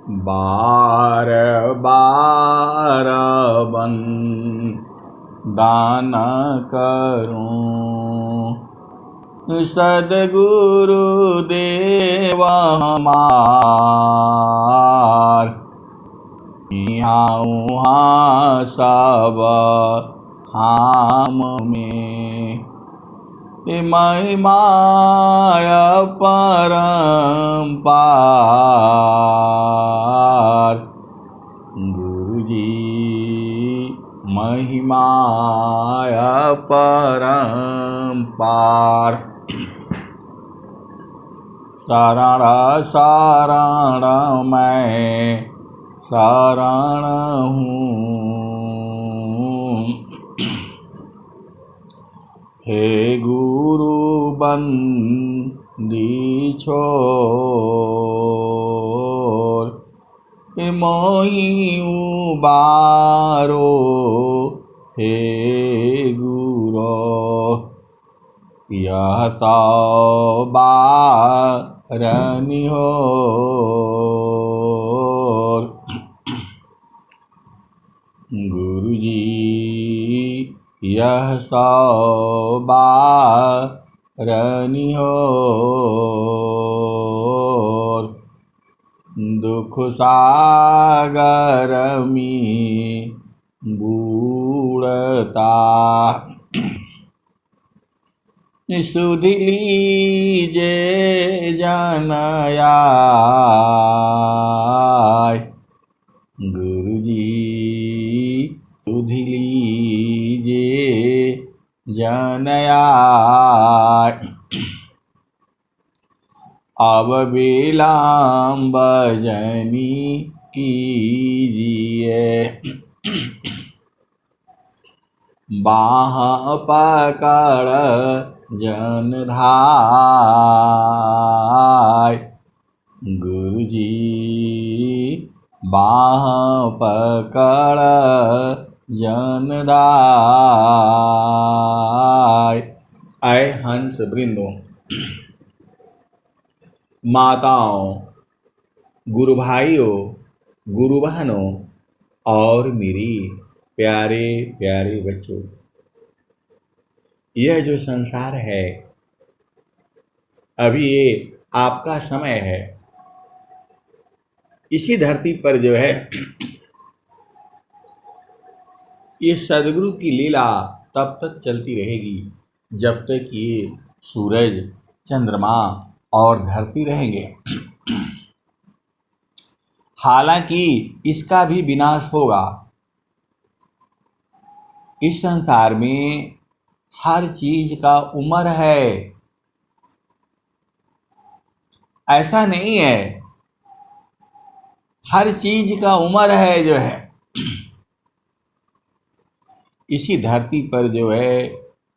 बार बार बन दान करूं सद्गुरु देव हमार यहाँ उहाँ सब हम में महिमाय परम्पार गुरुजी महिमाय परम्पार शरण शरण मैं शरण हूँ हे गुरु बंदी छोर मोहि उबारो हे गुरो यह तो बारनी हो गुरुजी यह सौ बारनी हो दुख सागर में बूढ़ता सुध लीजे जनयाय गुरुजी सुध लीजे जनयाय अब विलम्ब जनी कीजिए बाह पकड़ जनधाय गुरुजी बाह पकड़ जनधाय। ऐ हंस वृंदों, माताओं, गुरु भाइयों, गुरु बहनों और मेरी प्यारे प्यारे बच्चों, यह जो संसार है अभी ये आपका समय है। इसी धरती पर जो है ये सद्गुरु की लीला तब तक चलती रहेगी जब तक ये सूरज, चंद्रमा और धरती रहेंगे। हालांकि इसका भी विनाश होगा। इस संसार में हर चीज का उम्र है, ऐसा नहीं है। हर चीज का उम्र है जो है। इसी धरती पर जो है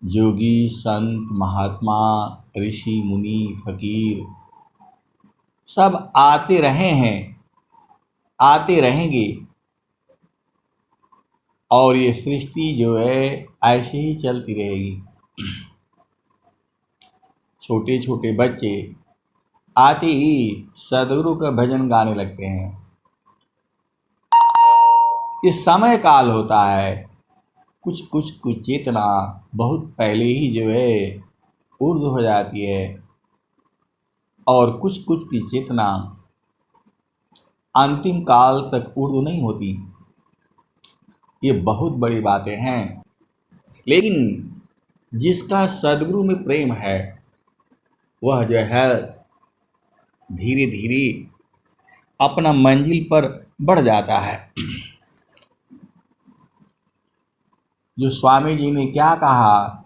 योगी, संत, महात्मा, ऋषि, मुनि, फकीर सब आते रहे हैं, आते रहेंगे और ये सृष्टि जो है ऐसे ही चलती रहेगी। छोटे छोटे बच्चे आते ही सद्गुरु का भजन गाने लगते हैं। इस समय काल होता है, कुछ कुछ चेतना बहुत पहले ही जो है ऊर्ध्व हो जाती है और कुछ कुछ की चेतना अंतिम काल तक ऊर्ध्व नहीं होती। ये बहुत बड़ी बातें हैं। लेकिन जिसका सद्गुरु में प्रेम है वह जो है धीरे धीरे अपना मंजिल पर बढ़ जाता है। जो स्वामी जी ने क्या कहा,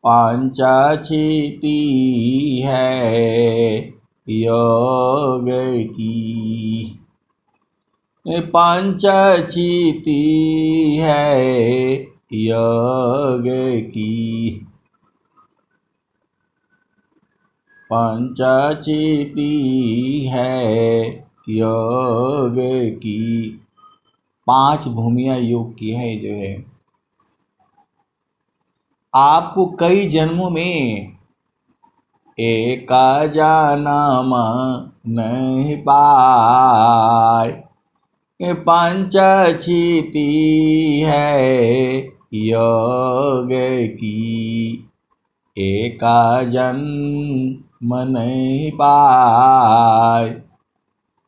पंचचिती है योग की, पंचचिती है योग की, पंचचिती है योग की। 5 भूमियाँ योग की है जो है। आपको कई जन्मों में एका जन्म नहीं पाए। पंच क्षिति है योग की, एका जन्म नहीं पाए।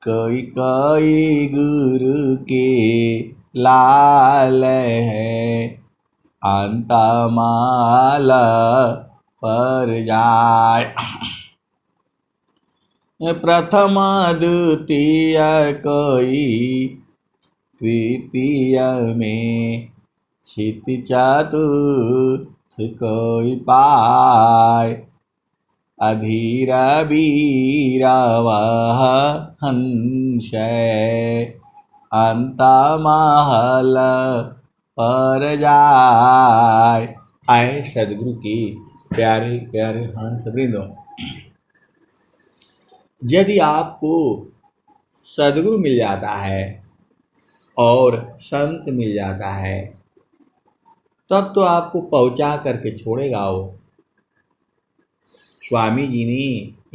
कई कई गुरु के लाल है, अंतमाल पर जाय। प्रथम द्वितीय कोई तृतीय में, क्षिति चतुर्थ कोई पाय। अधीर वीर वह हंस, अंतमहल पर जाय। आए सदगुरु की प्यारे प्यारे हंस वृंदों, यदि आपको सदगुरु मिल जाता है और संत मिल जाता है, तब तो आपको पहुंचा करके छोड़ेगा वो। स्वामी जी ने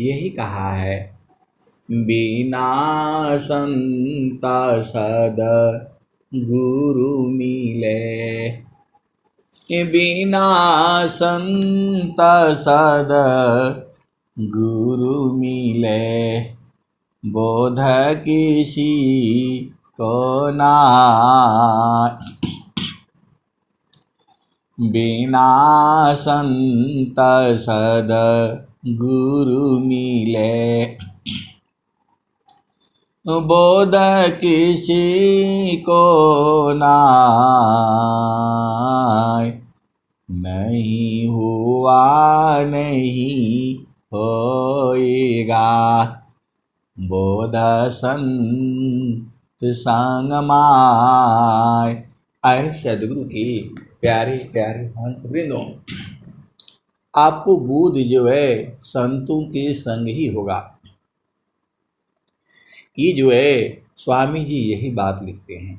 यही कहा है, बिना संत सद गुरु मिले, बिना संत सद गुरु मिले, बोध किसी को नाय। बिना संत सद गुरु मिले, बोध किसी को नाय। नहीं हुआ नहीं होएगा, बोध संत संग माय। आए सदगुरु की प्यारे प्यारे हंस वृंदों, आपको बोध जो है संतों के संग ही होगा। ये जो है स्वामी जी यही बात लिखते हैं,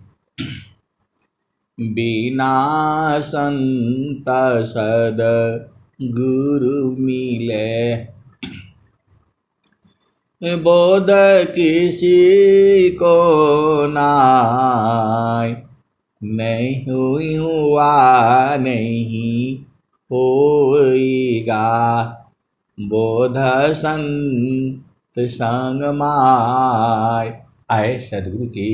बिना संत सद गुरु मिले, बोध किसी को नाय। नहीं हुआ नहीं होएगा, बोध संत संग माय। आए सदगुरु की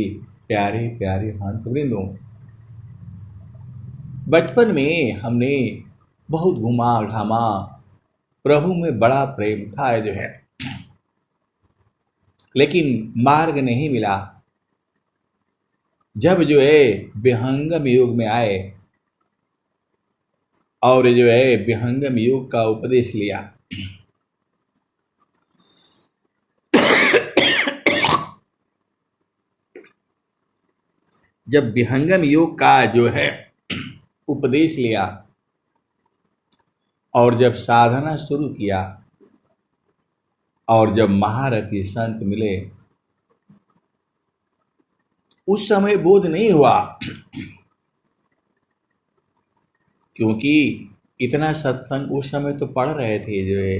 प्यारे प्यारे हंस वृंदों, बचपन में हमने बहुत घुमा घामा, प्रभु में बड़ा प्रेम था जो है, लेकिन मार्ग नहीं मिला। जब जो है विहंगम युग में आए और जो है विहंगम युग का उपदेश लिया, जब विहंगम योग का जो है उपदेश लिया और जब साधना शुरू किया और जब महारथी संत मिले, उस समय बोध नहीं हुआ, क्योंकि इतना सत्संग उस समय तो पढ़ रहे थे जो है,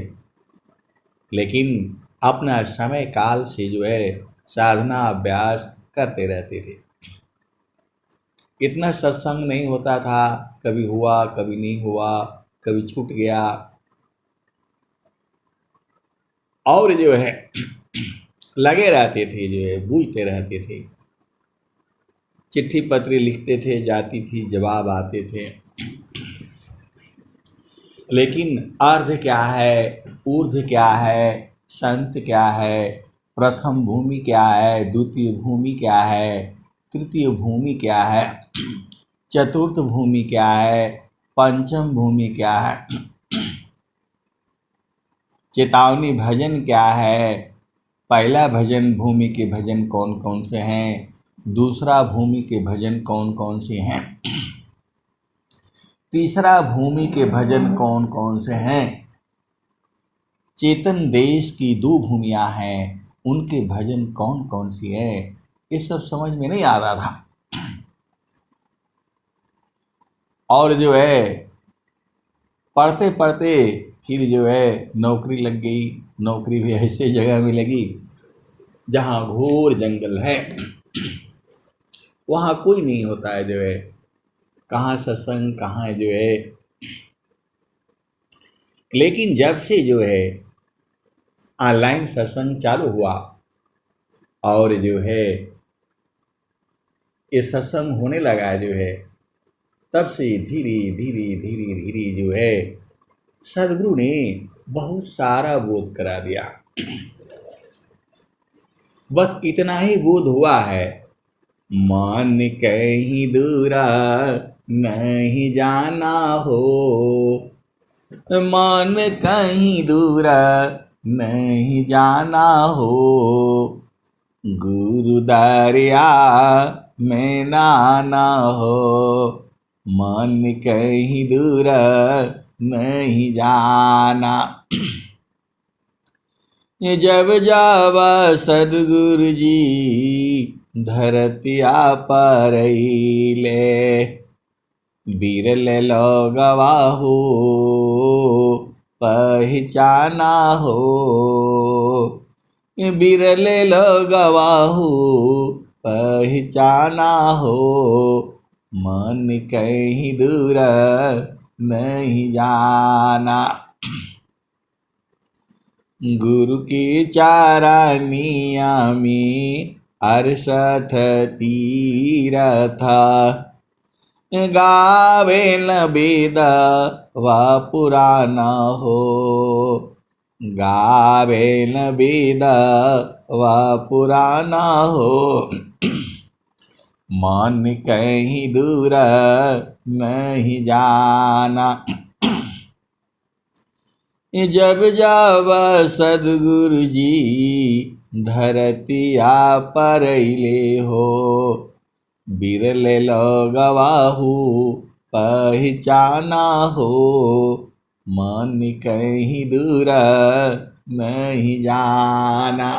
लेकिन अपना समय काल से जो है साधना अभ्यास करते रहते थे। इतना सत्संग नहीं होता था, कभी हुआ कभी नहीं हुआ, कभी छूट गया। और जो है लगे रहते थे, जो है बूझते रहते थे, चिट्ठी पत्री लिखते थे, जाती थी, जवाब आते थे, लेकिन अर्ध क्या है, ऊर्ध्व क्या है, संत क्या है, प्रथम भूमि क्या है, द्वितीय भूमि क्या है, तृतीय भूमि क्या है, चतुर्थ भूमि क्या है, पंचम भूमि क्या है, चेतावनी भजन क्या है, पहला भजन भूमि के भजन कौन कौन से हैं, दूसरा भूमि के भजन कौन कौन से हैं, तीसरा भूमि के भजन कौन कौन से हैं, चेतन देश की 2 भूमियाँ हैं, उनके भजन कौन कौन सी है, ये सब समझ में नहीं आ रहा था। और जो है पढ़ते पढ़ते फिर जो है नौकरी लग गई। नौकरी भी ऐसे जगह में लगी जहाँ घोर जंगल है, वहाँ कोई नहीं होता है जो है, कहाँ सत्संग कहाँ जो है। लेकिन जब से जो है ऑनलाइन सत्संग चालू हुआ और जो है ये सत्संग होने लगा जो है, तब से धीरे धीरे धीरे धीरे जो है सदगुरु ने बहुत सारा बोध करा दिया। बस इतना ही बोध हुआ है, मन कहीं दूरा नहीं जाना हो, मन कहीं दूरा नहीं जाना हो, गुरु दरिया में नाना हो, मन कहीं दूरा नहीं जाना। जब जावा सदगुरु जी धरतिया पर ले, बिरल लोगवा हो पहचाना हो, बिरल लोगवा हो पहचाना हो, मन कहीं दूर नहीं जाना। गुरु की चारानिया में 68 तीरथ, गावे न वेद व पुराना हो, गावे न वेद व पुराना हो, मन कहीं दूर नहीं जाना। जब जब सदगुरु जी धरतिया पर ले हो, बिरल लोगवाहू पहचाना हो, मन कहीं दूर नहीं जाना।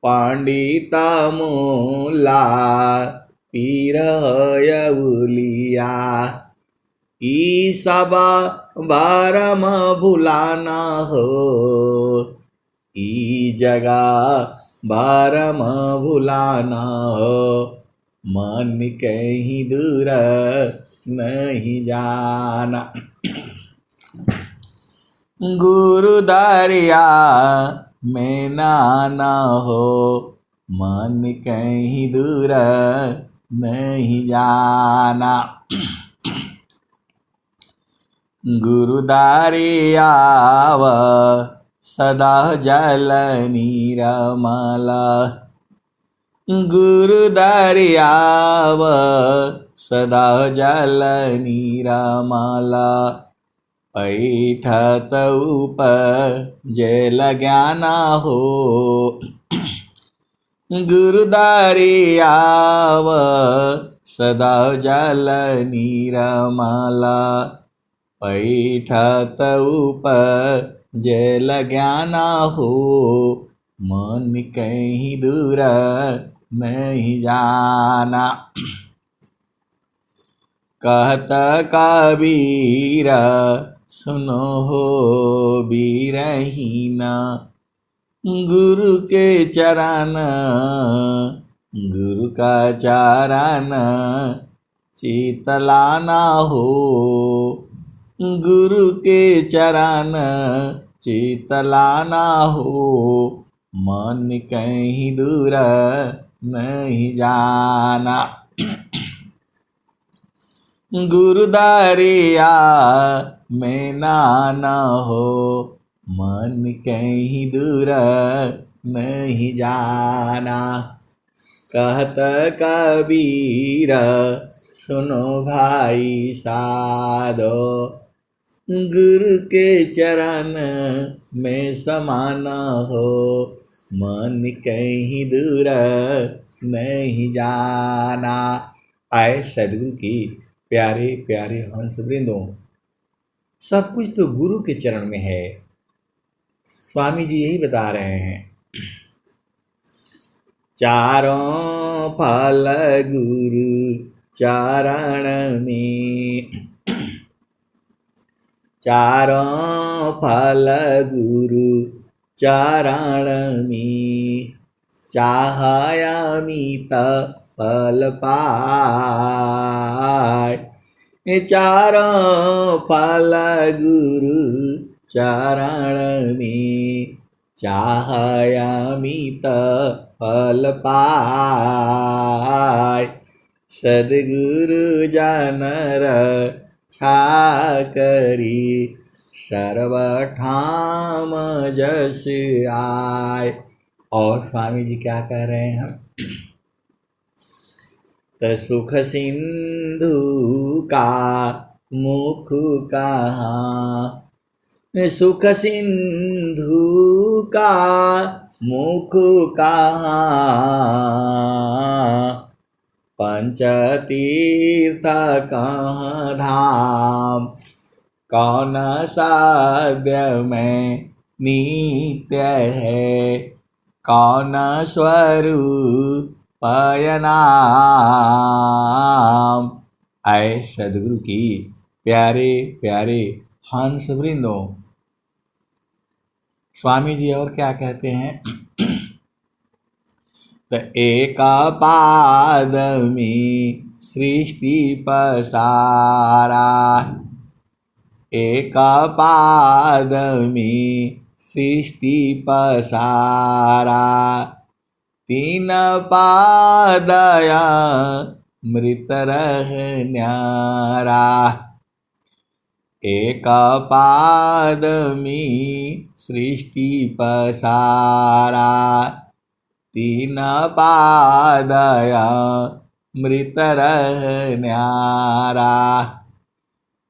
पंडिता मूला पीर यउलिया, ई सबा बारम भुलाना हो, ई जगह बारम भुलाना हो, मन कहीं दूर नहीं जाना। गुरु दरिया में नाना हो, मन कहीं दूर नहीं जाना। गुरु दरियाव सदा जल निरमल, गुरु दरियाव सदा जल निरमल, पैठत उपजल ज्ञाना हो, गुरु दरियाव सदा जल निरमल, पैठत उपजल ज्ञाना हो, मन कहीं दूर नहीं जाना। कहत कबीर सुनो हो बीरहीन, गुरु के चरण गुरु का चरण चितलाना हो, गुरु के चरण चितलाना हो, मन कहीं दूर नहीं जाना। गुरु दरिया में नाना हो, मन कहीं दूर नहीं जाना। कहत कबीर सुनो भाई साधो, गुरु के चरण में समाना हो, मन कहीं दूर नहीं जाना। आए सदगुरु की प्यारे प्यारे हंस वृंदों, सब कुछ तो गुरु के चरण में है। स्वामी जी यही बता रहे हैं, चारों फल गुरु चरण में, चारों फल गुरु चरण में, चाहयामित फल पाय। चारों फल गुरु चरण में, चाहयामित फल पाय। सद्गुरु जन रक्षा करी, सर्वठाम जस आय। और स्वामी जी क्या कह रहे हैं? त सुख सिंधु का मुख कहाँ, सुख सिंधु का मुख कहाँ, पंचतीर्थ कहाँ धाम, कौन साध्य में नित्य है, कौन स्वरूप नाम। आए सदगुरु की प्यारे प्यारे हंस वृंदों। स्वामी जी और क्या कहते हैं? तो एक पाद में सृष्टि पसारा, एक पाद में सृष्टि पसारा, तीन पादया मृत रह न्यारा। एक पाद में सृष्टि पसारा, तीन पादया मृत रह न्यारा।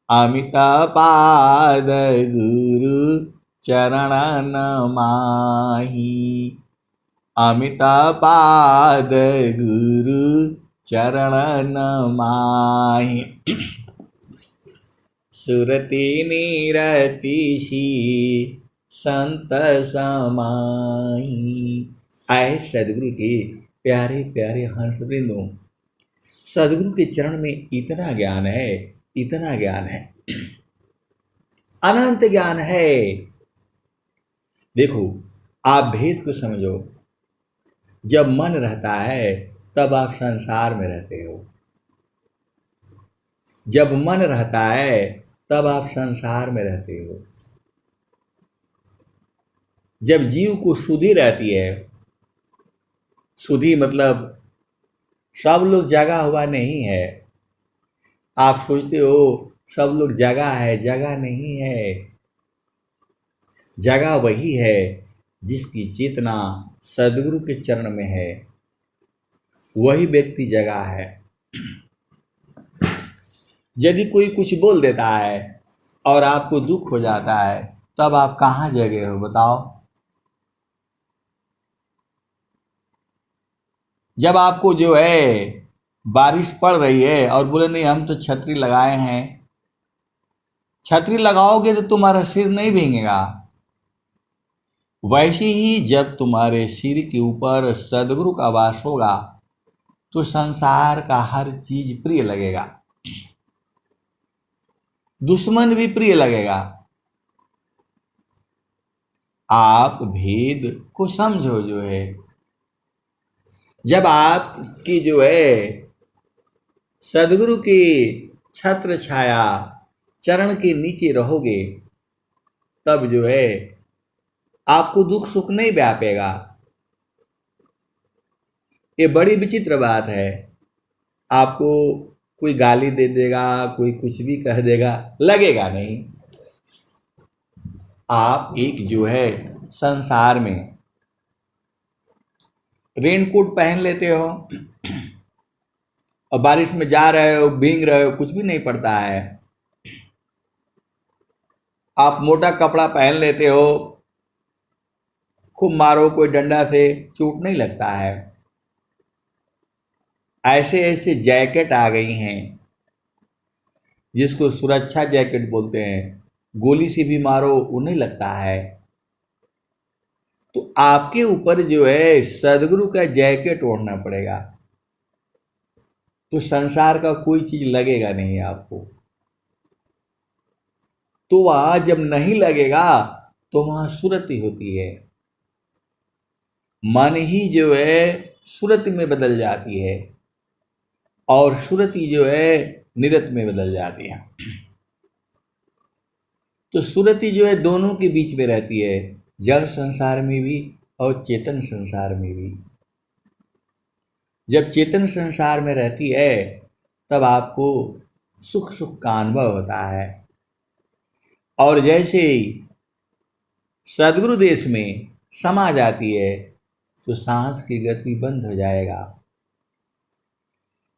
अमित पाद गुरु चरण माही, अमित पाद गुरु चरण माही। सुरति निरति सी संत समाही। आए सदगुरु के प्यारे प्यारे हंस वृंदों। सदगुरु के चरण में इतना ज्ञान है, इतना ज्ञान है, अनंत ज्ञान है। देखो आप भेद को समझो। जब मन रहता है तब आप संसार में रहते हो, जब मन रहता है तब आप संसार में रहते हो। जब जीव को सुधि रहती है, सुधि मतलब सब लोग जगा हुआ नहीं है। आप सोचते हो सब लोग जगा है, जगा नहीं है। जगा वही है जिसकी चेतना सदगुरु के चरण में है, वही व्यक्ति जगा है। यदि कोई कुछ बोल देता है और आपको दुख हो जाता है, तब आप कहाँ जगे हो बताओ? जब आपको जो है बारिश पड़ रही है और बोले नहीं हम तो छतरी लगाए हैं, छतरी लगाओगे तो तुम्हारा सिर नहीं भीगेगा। वैसे ही जब तुम्हारे सिर के ऊपर सदगुरु का वास होगा तो संसार का हर चीज प्रिय लगेगा, दुश्मन भी प्रिय लगेगा। आप भेद को समझो। जो है जब आपकी जो है सदगुरु की छत्र छाया चरण के नीचे रहोगे, तब जो है आपको दुख सुख नहीं व्यापेगा। ये बड़ी विचित्र बात है। आपको कोई गाली दे देगा, कोई कुछ भी कह देगा, लगेगा नहीं। आप एक जो है संसार में रेनकोट पहन लेते हो और बारिश में जा रहे हो, भीग रहे हो, कुछ भी नहीं पड़ता है। आप मोटा कपड़ा पहन लेते हो, खूब मारो कोई डंडा से, चोट नहीं लगता है। ऐसे ऐसे जैकेट आ गई हैं जिसको सुरक्षा जैकेट बोलते हैं, गोली से भी मारो वो नहीं लगता है। तो आपके ऊपर जो है सदगुरु का जैकेट ओढ़ना पड़ेगा, तो संसार का कोई चीज लगेगा नहीं आपको। तो वह जब नहीं लगेगा तो वहाँ सुरति होती है। मन ही जो है सुरति में बदल जाती है और सुरति जो है निरत में बदल जाती है। तो सुरति जो है दोनों के बीच में रहती है, जड़ संसार में भी और चेतन संसार में भी। जब चेतन संसार में रहती है तब आपको सुख सुख का अनुभव होता है, और जैसे सदगुरु देश में समा जाती है तो सांस की गति बंद हो जाएगा,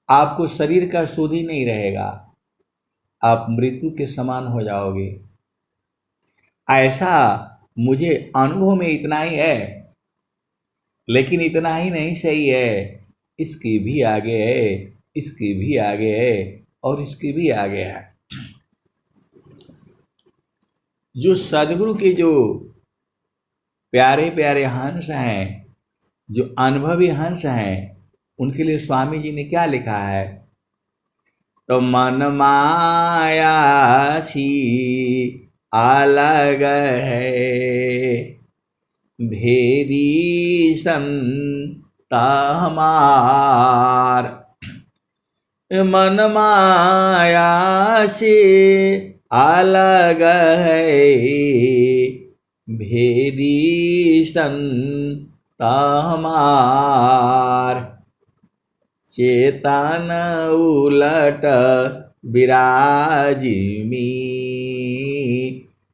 आपको शरीर का सुध ही नहीं रहेगा, आप मृत्यु के समान हो जाओगे। ऐसा मुझे अनुभव में इतना ही है, लेकिन इतना ही नहीं सही है, इसके भी आगे है, इसके भी आगे है और इसके भी आगे है। जो सदगुरु के जो प्यारे प्यारे हंस हैं, जो अनुभवी हंस हैं, उनके लिए स्वामी जी ने क्या लिखा है? तो मन माया सी अलग है, भेदी संता हमार। मन माया से अलग है, भेदी संता हमार। चेतन उलट विराजिमी,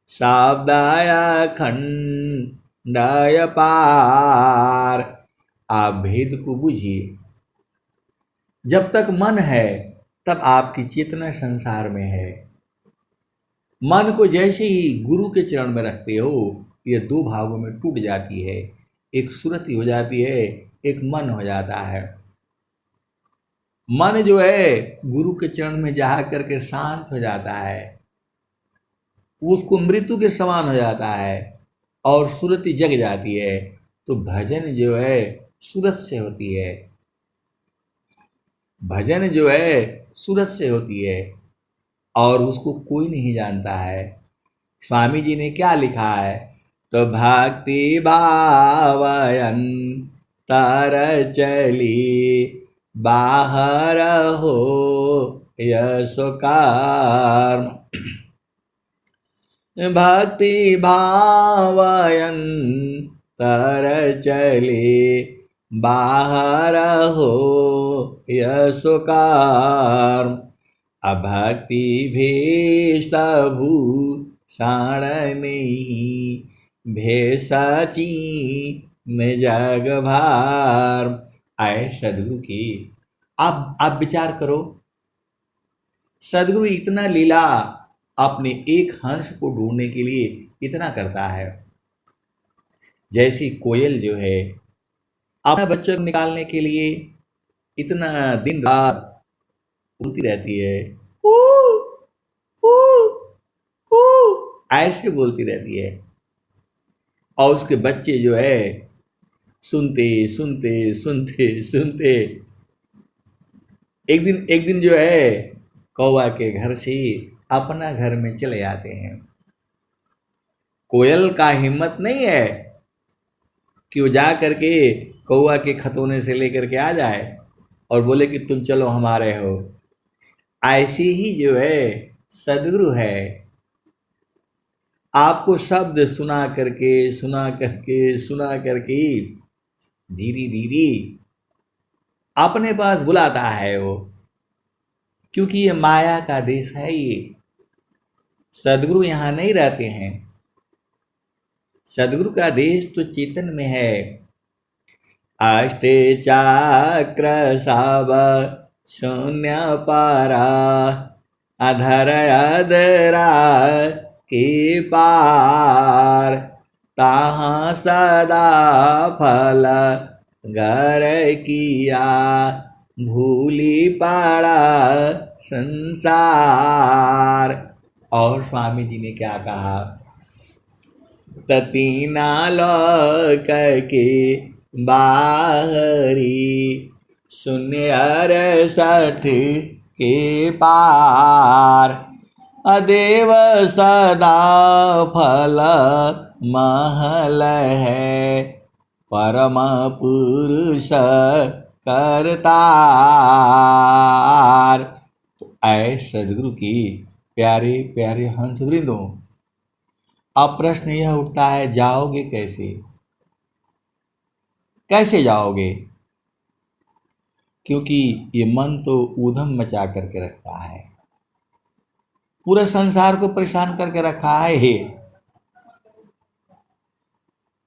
शाब्दाय खंडाय पार। आप भेद को बुझिए। जब तक मन है तब आपकी चेतना संसार में है। मन को जैसे ही गुरु के चरण में रखते हो, ये दो भागों में टूट जाती है, एक सुरति हो जाती है, एक मन हो जाता है। मन जो है गुरु के चरण में जा करके शांत हो जाता है, उसको मृत्यु के समान हो जाता है और सुरति जग जाती है। तो भजन जो है सूरत से होती है, भजन जो है सूरत से होती है और उसको कोई नहीं जानता है। स्वामी जी ने क्या लिखा है? तो भक्ति भावयन तर चली, बाहर हो यशो कर्म। भक्ति भावयन तर चले, बाहर हो यशो कर्म। अभक्ति भेष भूषण नहीं, भेषची न जग भार। आए सदगुरु की आप विचार करो, सदगुरु इतना लीला अपने एक हंस को ढूंढने के लिए इतना करता है। जैसी कोयल जो है अपना बच्चा निकालने के लिए इतना दिन रात बोलती रहती है, कू कू कू, ऐसे बोलती रहती है, और उसके बच्चे जो है सुनते सुनते सुनते सुनते एक दिन जो है कौवा के घर से अपना घर में चले आते हैं। कोयल का हिम्मत नहीं है कि वो जा करके कौवा के खतौने से लेकर के आ जाए और बोले कि तुम चलो हमारे हो। ऐसी ही जो है सदगुरु है, आपको शब्द सुना करके सुना करके सुना करके धीरे धीरे अपने पास बुलाता है वो, क्योंकि ये माया का देश है। ये सदगुरु यहाँ नहीं रहते हैं, सदगुरु का देश तो चेतन में है। अष्टे चक्र सब शून्य पारा, अधर अधरा के पार। ताहाँ सदा फल घर किया, भूली पड़ा संसार। और स्वामी जी ने क्या कहा? ततीना लोक के बाहरी, शून्य 68 के पार। अदेव सदा फल महल है, परम पुरुष करतार। तो ऐ सदगुरु की प्यारे प्यारे हंस वृंदों, अब प्रश्न यह उठता है, जाओगे कैसे? कैसे जाओगे? क्योंकि ये मन तो ऊधम मचा करके रखता है, पूरे संसार को परेशान करके रखा है।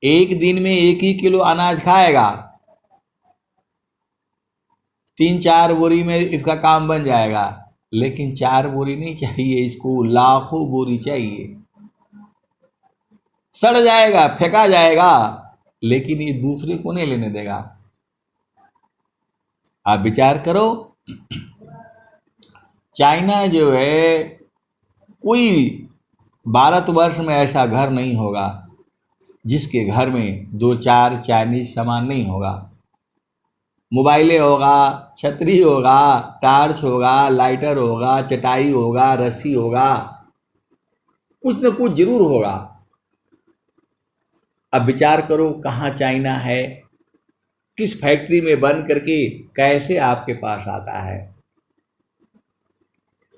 एक दिन में 1 ही किलो अनाज खाएगा, 3-4 बोरी में इसका काम बन जाएगा, लेकिन 4 बोरी नहीं चाहिए इसको, लाखों बोरी चाहिए। सड़ जाएगा, फेंका जाएगा, लेकिन ये दूसरे को नहीं लेने देगा। आप विचार करो, चाइना जो है, कोई भारतवर्ष में ऐसा घर नहीं होगा जिसके घर में 2-4 चाइनीज सामान नहीं होगा। मोबाइलें होगा, छतरी होगा, टार्च होगा, लाइटर होगा, चटाई होगा, रस्सी होगा, कुछ न कुछ जरूर होगा। अब विचार करो, कहाँ चाइना है, किस फैक्ट्री में बन करके कैसे आपके पास आता है।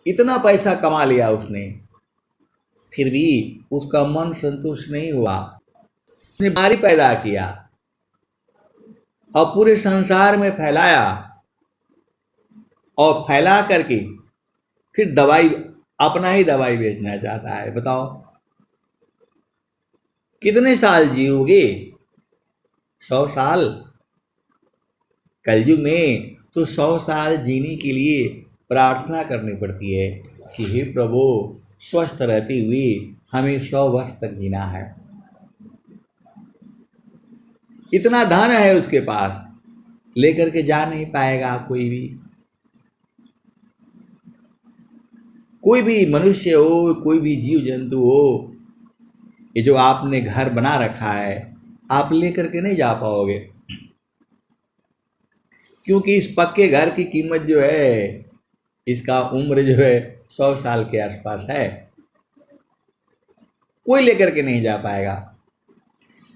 इतना पैसा कमा लिया उसने, फिर भी उसका मन संतुष्ट नहीं हुआ। उसने बीमारी पैदा किया और पूरे संसार में फैलाया, और फैला करके फिर दवाई, अपना ही दवाई बेचना चाहता है। बताओ कितने साल जियोगे? 100 साल? कलयुग में तो 100 साल जीने के लिए प्रार्थना करनी पड़ती है कि हे प्रभु, स्वस्थ रहते हुए हमें 100 वर्ष तक जीना है। इतना धन है उसके पास, लेकर के जा नहीं पाएगा कोई भी। कोई भी मनुष्य हो, कोई भी जीव जंतु हो, ये जो आपने घर बना रखा है, आप लेकर के नहीं जा पाओगे, क्योंकि इस पक्के घर की कीमत जो है, इसका उम्र जो है 100 साल के आसपास है। कोई लेकर के नहीं जा पाएगा,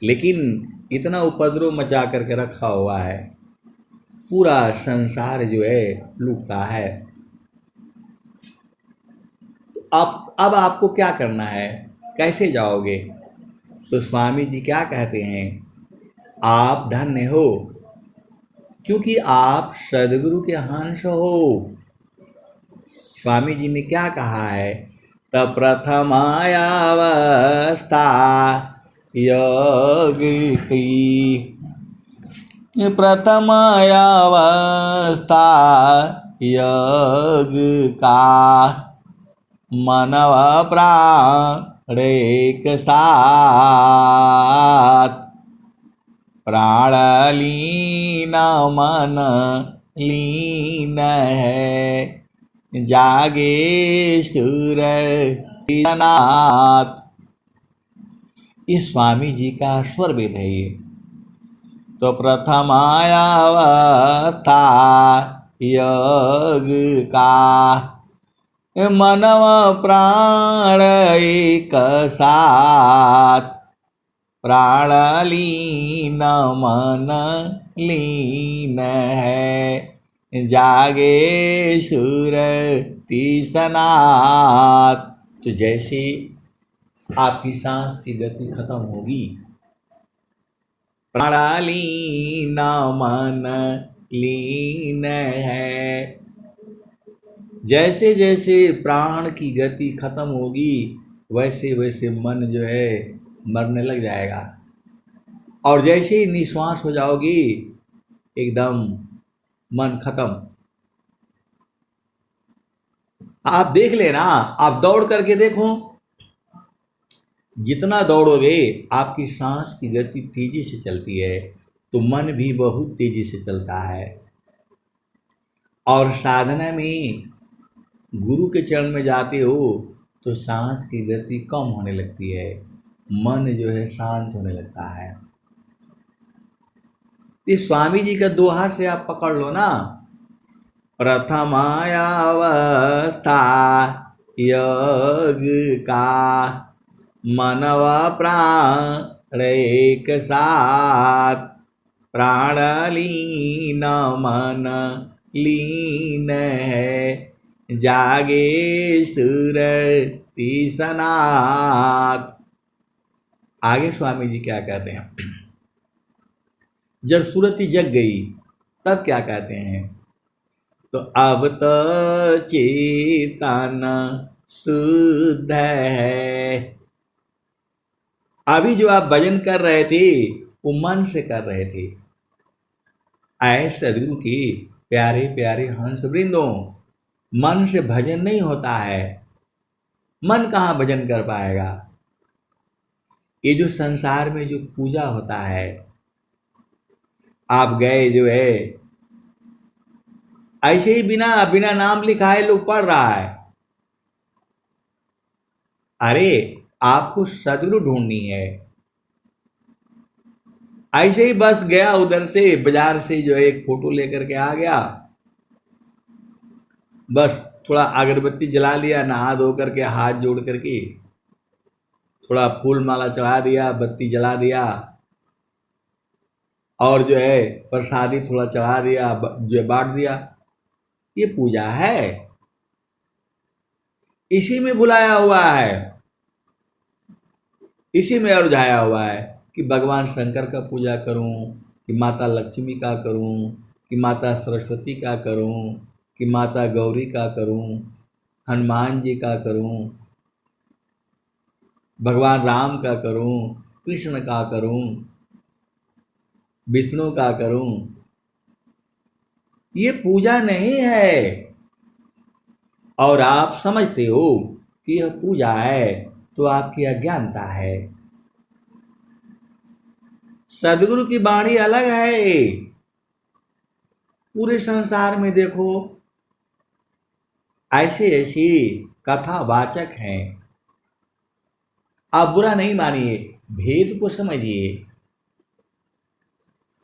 लेकिन इतना उपद्रव मचा करके रखा हुआ है, पूरा संसार जो है लूटता है। तो अब आपको क्या करना है, कैसे जाओगे? तो स्वामी जी क्या कहते हैं, आप धन्य हो क्योंकि आप सदगुरु के हंस हो। स्वामी जी ने क्या कहा है, तब प्रथमायावस्था योग की, प्रथमायावस्था योग का, मनव प्राण एक साथ, प्राण लीन मन लीन है, जागे सुरनाथ। इस स्वामी जी का स्वर वेद है ये। तो प्रथमायावस्था योग का, मनव प्राण एक साथ, प्राण लीन मन लीन है, जागे सुरति सनात। तो जैसे आपकी सांस की गति खत्म होगी, प्राण लीन मन लीन है, जैसे जैसे प्राण की गति खत्म होगी, वैसे वैसे मन जो है मरने लग जाएगा। और जैसे ही निश्वास हो जाओगी, एकदम मन खत्म। आप देख लेना, आप दौड़ करके देखो, जितना दौड़ोगे आपकी सांस की गति तेजी से चलती है, तो मन भी बहुत तेजी से चलता है। और साधना में गुरु के चरण में जाते हो तो सांस की गति कम होने लगती है, मन जो है शांत होने लगता है। इस स्वामी जी का दोहा से आप पकड़ लो ना, प्रथमायावस्था योग का मनवा प्राण एक साथ प्राण लीन मन लीन है जागे सुरति सनात। आगे स्वामी जी क्या कहते हैं, जब सुरति जग गई तब क्या कहते हैं, तो अब तो चेतन शुद्ध है। अभी जो आप भजन कर रहे थे वो मन से कर रहे थे। आए सदगुरु की प्यारे प्यारे हंस वृंदों, मन से भजन नहीं होता है। मन कहाँ भजन कर पाएगा। ये जो संसार में जो पूजा होता है, आप गए जो है ऐसे ही बिना बिना नाम लिखाए लोग पढ़ रहा है। अरे आपको सदगुरु ढूंढनी है। ऐसे ही बस गया उधर से बाजार से जो है एक फोटो लेकर के आ गया, बस थोड़ा अगरबत्ती जला लिया, नहा धो करके हाथ जोड़ करके थोड़ा फूल माला चढ़ा दिया, बत्ती जला दिया और जो है प्रसादी थोड़ा चढ़ा दिया, जो बांट दिया। ये पूजा है, इसी में बुलाया हुआ है, इसी में उलझाया हुआ है कि भगवान शंकर का पूजा करूं, कि माता लक्ष्मी का करूं, कि माता सरस्वती का करूं, कि माता गौरी का करूं, हनुमान जी का करूं, भगवान राम का करूं, कृष्ण का करूं, विष्णु का करूं। ये पूजा नहीं है। और आप समझते हो कि यह पूजा है तो आपकी अज्ञानता है। सदगुरु की वाणी अलग है। पूरे संसार में देखो ऐसे ऐसी कथावाचक हैं। आप बुरा नहीं मानिए, भेद को समझिए।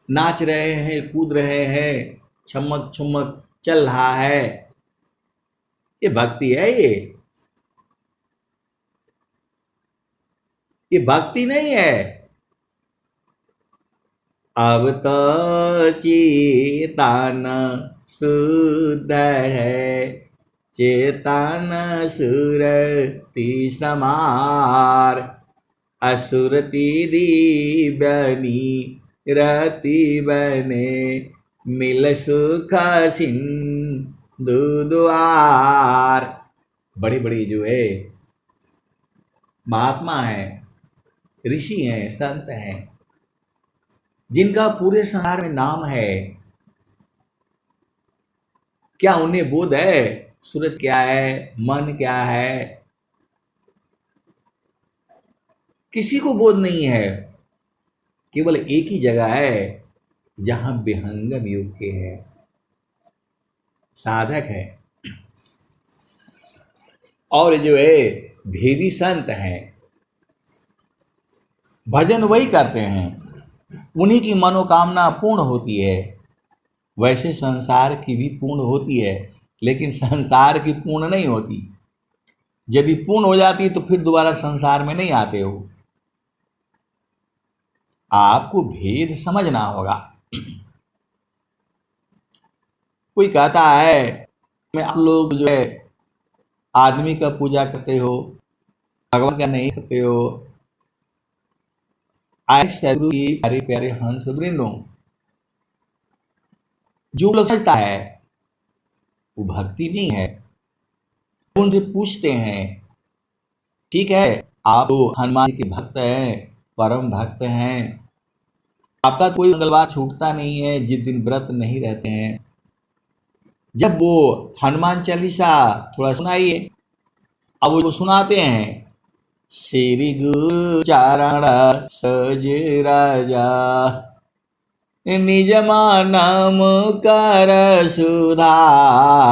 नाच रहे हैं, कूद रहे हैं, छमक छमक चल रहा है, ये भक्ति है। ये भक्ति नहीं है। अब तो चेतन शुद्ध है, चेतन सुरति समार, असुरति दीवनी रति बने, मिल सुख सिंधु द्वार। बड़ी बड़ी जो है महात्मा हैं, ऋषि हैं, संत हैं, जिनका पूरे संसार में नाम है, क्या उन्हें बोध है सूरत क्या है, मन क्या है? किसी को बोध नहीं है। केवल एक ही जगह है जहां विहंगम योग के है, साधक है और जो है भेदी संत हैं। भजन वही करते हैं, उन्हीं की मनोकामना पूर्ण होती है। वैसे संसार की भी पूर्ण होती है, लेकिन संसार की पूर्ण नहीं होती। यदि पूर्ण हो जाती तो फिर दोबारा संसार में नहीं आते हो। आपको भेद समझना होगा। कोई कहता है मैं आप लोग जो है आदमी का पूजा करते हो, भगवान का नहीं करते हो। आए सदगुरु की प्यारे प्यारे हंस वृंदों, जो लोग समझता है वो भक्ति नहीं है। उनसे पूछते हैं, ठीक है आप तो हनुमान के भक्त हैं, परम भक्त हैं, आपका कोई मंगलवार छूटता नहीं है जिस दिन व्रत नहीं रहते हैं। जब वो हनुमान चालीसा थोड़ा सुनाइए। अब वो सुनाते हैं, श्री गुरु चरण सज राजा, निज मानम कर सुधार,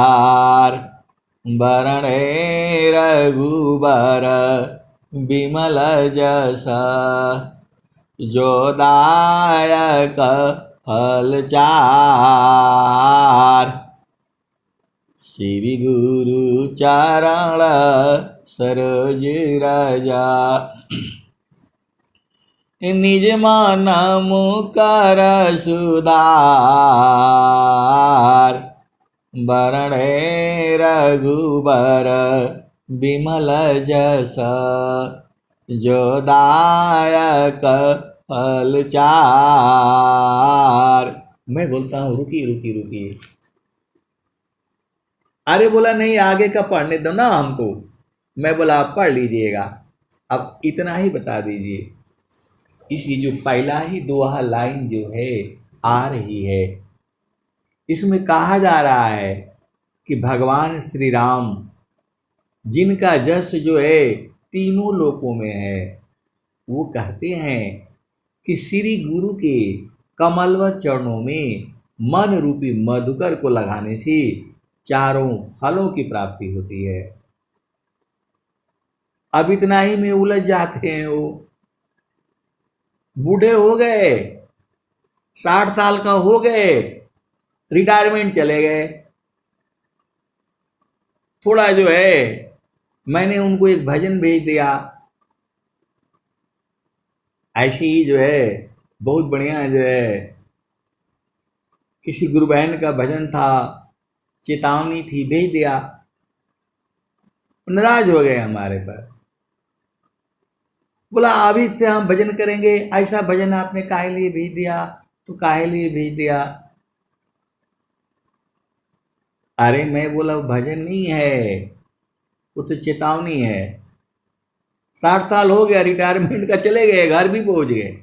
बरणे रघुबर विमल जस, जो दायक फल चार। श्री गुरु चरण सरोज राजा। निज मन मुकर सुधार, बरणे रघुबर बिमल जस, जो दायक फल चार। मैं बोलता हूँ रुकिए रुकिए रुकिए। अरे बोला नहीं आगे का पढ़ने दो ना हमको। मैं बोला आप पढ़ लीजिएगा, अब इतना ही बता दीजिए। इसकी जो पहला ही दोहा लाइन जो है आ रही है, इसमें कहा जा रहा है कि भगवान श्री राम जिनका जस जो है तीनों लोकों में है, वो कहते हैं कि श्री गुरु के कमलवत चरणों में मन रूपी मधुकर को लगाने से चारों फलों की प्राप्ति होती है। अब इतना ही में उलझ जाते हैं। वो बूढ़े हो गए, 60 साल का हो गए, रिटायरमेंट चले गए। थोड़ा जो है मैंने उनको एक भजन भेज दिया, ऐसे ही जो है बहुत बढ़िया जो है किसी गुरु बहन का भजन था, चेतावनी थी, भेज दिया। नाराज हो गए हमारे पर। बोला अभी से हम भजन करेंगे, ऐसा भजन आपने काहे लिए भेज दिया, तो काहे लिए भेज दिया। अरे मैं बोला भजन नहीं है, वो तो चेतावनी है। 60 साल हो गया रिटायरमेंट का, चले गए, घर भी पहुंच गए।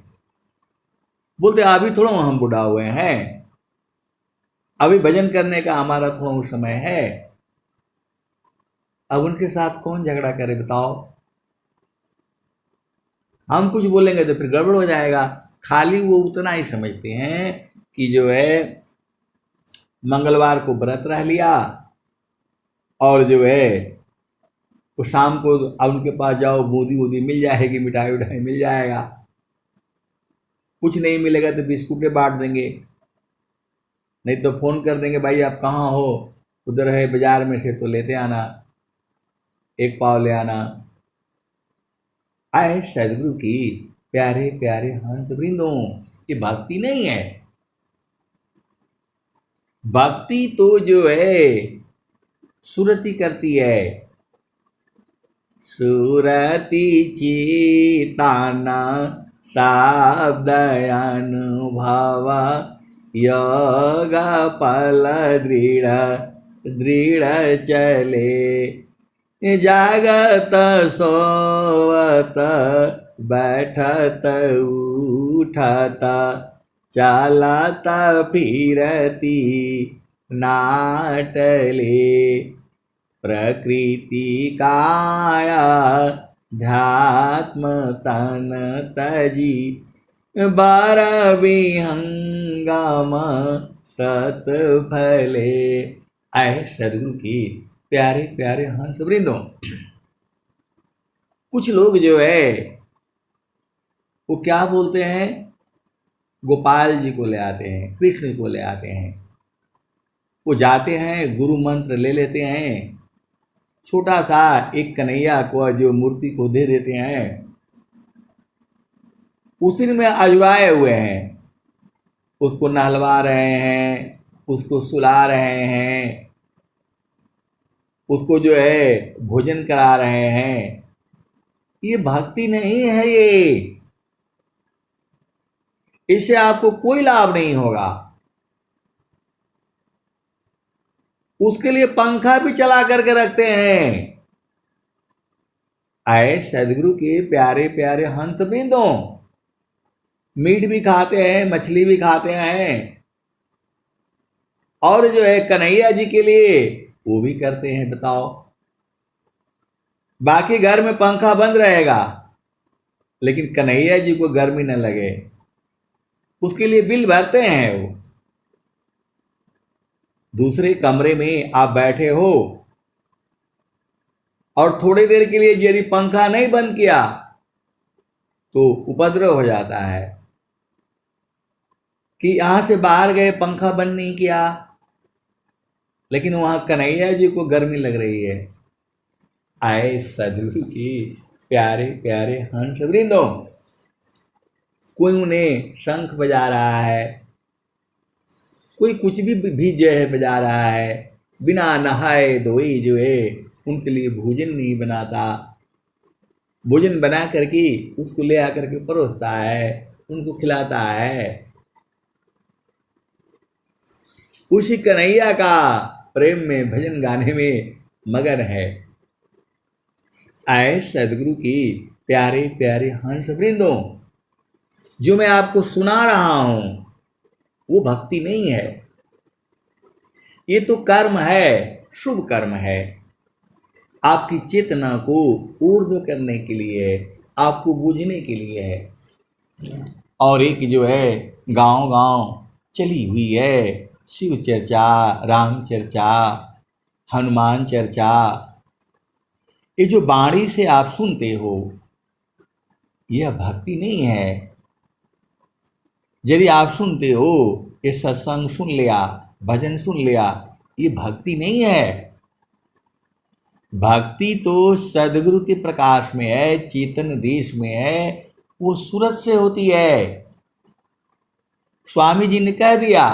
बोलते अभी थोड़ा हम बुढ़ा हुए हैं, अभी भजन करने का हमारा थोड़ा समय है। अब उनके साथ कौन झगड़ा करे बताओ। हम कुछ बोलेंगे तो फिर गड़बड़ हो जाएगा। खाली वो उतना ही समझते हैं कि जो है मंगलवार को व्रत रह लिया और जो है वो शाम को अब उनके पास जाओ, बूंदी वूदी मिल जाएगी, मिठाई उठाई मिल जाएगा। कुछ नहीं मिलेगा तो बिस्कुटें बांट देंगे, नहीं तो फोन कर देंगे भाई आप कहाँ हो, उधर है बाजार में से तो लेते आना, एक पाव ले आना। आए सदगुरु की प्यारे प्यारे हंस वृंदों, ये भक्ति नहीं है। भक्ति तो जो है सुरति करती है। सुरति चिताना शब्द अनुभव, योग पल दृढ़ दृढ़ चले, जागत सोवत बैठत उठत, चलत फिरती नाटले, प्रकृति काया ध्यात्म तन तजी, बार विहंगम सत फले। आए सदगुरु की प्यारे प्यारे हंस वृंदों। कुछ लोग जो है वो क्या बोलते हैं, गोपाल जी को ले आते हैं, कृष्ण को ले आते हैं, वो जाते हैं गुरु मंत्र ले लेते हैं, छोटा सा एक कन्हैया को जो मूर्ति को दे देते हैं, उसी में अजुराए हुए हैं, उसको नहलवा रहे हैं, उसको सुला रहे हैं, उसको जो है भोजन करा रहे हैं। ये भक्ति नहीं है। ये इससे आपको कोई लाभ नहीं होगा। उसके लिए पंखा भी चला करके रखते हैं। आए सदगुरु के प्यारे प्यारे हंस वृंदों, मीट भी खाते हैं, मछली भी खाते हैं, और जो है कन्हैया जी के लिए वो भी करते हैं। बताओ, बाकी घर में पंखा बंद रहेगा लेकिन कन्हैया जी को गर्मी न लगे, उसके लिए बिल भरते हैं। वो दूसरे कमरे में आप बैठे हो और थोड़ी देर के लिए यदि पंखा नहीं बंद किया तो उपद्रव हो जाता है कि यहां से बाहर गए, पंखा बंद नहीं किया, लेकिन वहाँ कन्हैया जी को गर्मी लग रही है। आए सदगुरु की प्यारे प्यारे हंस वृंदों, कोई उन्हें शंख बजा रहा है, कोई कुछ भी जो है बजा रहा है, बिना नहाए धोए जो है उनके लिए भोजन नहीं बनाता, भोजन बना करके उसको ले आकर के परोसता है, उनको खिलाता है। उसी कन्हैया का प्रेम में भजन गाने में मगन है। आए सदगुरु की प्यारे प्यारे हंस वृंदों, जो मैं आपको सुना रहा हूं वो भक्ति नहीं है, ये तो कर्म है, शुभ कर्म है। आपकी चेतना को ऊर्ध्व करने के लिए, आपको बूझने के लिए है। और एक जो है गांव गांव चली हुई है शिव चर्चा, राम चर्चा, हनुमान चर्चा, ये जो वाणी से आप सुनते हो यह भक्ति नहीं है। यदि आप सुनते हो, ये सत्संग सुन लिया, भजन सुन लिया, ये भक्ति नहीं है। भक्ति तो सदगुरु के प्रकाश में है, चेतन देश में है, वो सूरत से होती है। स्वामी जी ने कह दिया,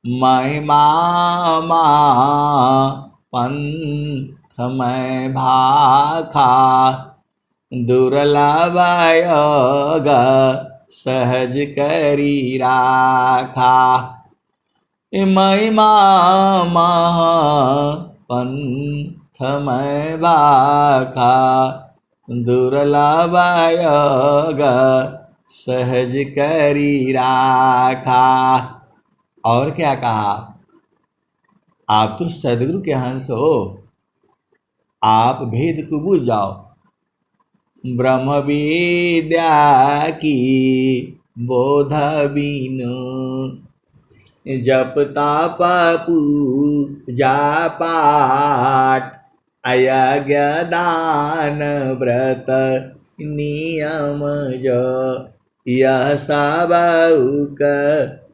महिमा पंथ में भाखा, दुर्लभ योग सहज करी राखा। महिमा पंथ में भाखा, दुर्लभ योग सहज करी राखा। और क्या कहा, आप तो सदगुरु के हंस हो, आप भेद को बूझ जाओ। ब्रह्म विद्या की बोध बीनु, जप तप पूजा पाठ, अयज्ञ दान व्रत नियम जो, यह सब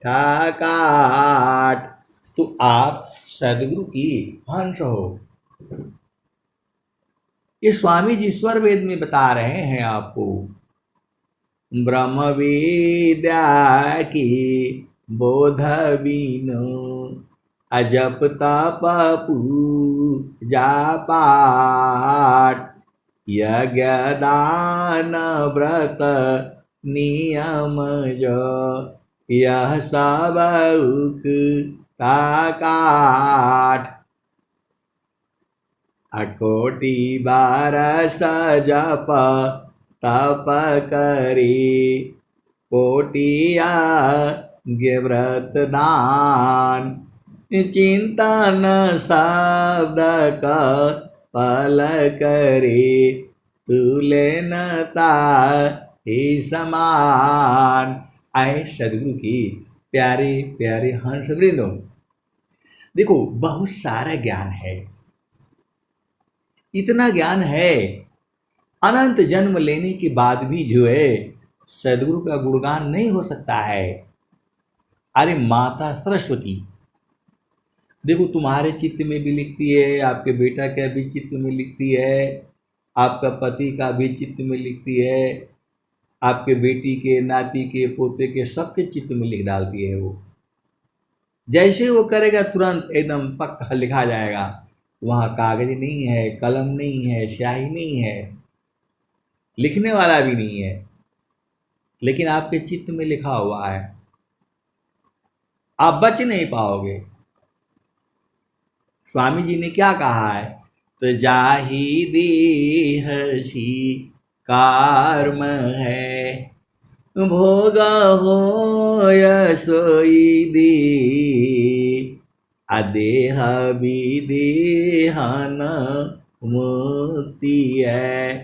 ठाकाट। तो आप सदगुरु की हंस हो। ये स्वामी जी ईश्वर वेद में बता रहे हैं आपको। ब्रह्म विद्या की बोध बीनु, अजप तप पूजा पाठ, यज्ञ दान व्रत नियम जो, यह सब काट। अकोटि बारस जप तप करी, कोटिया व्रत दान, चिंतन शब्द का पल करे, तुले नता ही समान। आए सदगुरु की प्यारे प्यारे हंस वृंदों, देखो बहुत सारा ज्ञान है, इतना ज्ञान है, अनंत जन्म लेने के बाद भी जो है सदगुरु का गुणगान नहीं हो सकता है। अरे माता सरस्वती देखो, तुम्हारे चित्त में भी लिखती है, आपके बेटा का भी चित्त में लिखती है, आपका पति का भी चित्त में लिखती है, आपके बेटी के, नाती के, पोते के, सबके चित्त में लिख डालती है। वो जैसे वो करेगा तुरंत एकदम पक्का लिखा जाएगा। वहाँ कागज नहीं है, कलम नहीं है, स्याही नहीं है, लिखने वाला भी नहीं है, लेकिन आपके चित्त में लिखा हुआ है, आप बच नहीं पाओगे। स्वामी जी ने क्या कहा है, तो जाहि देहसी कर्म है, भोग हो सोई दी, अदेह विदेहन मुक्ति है,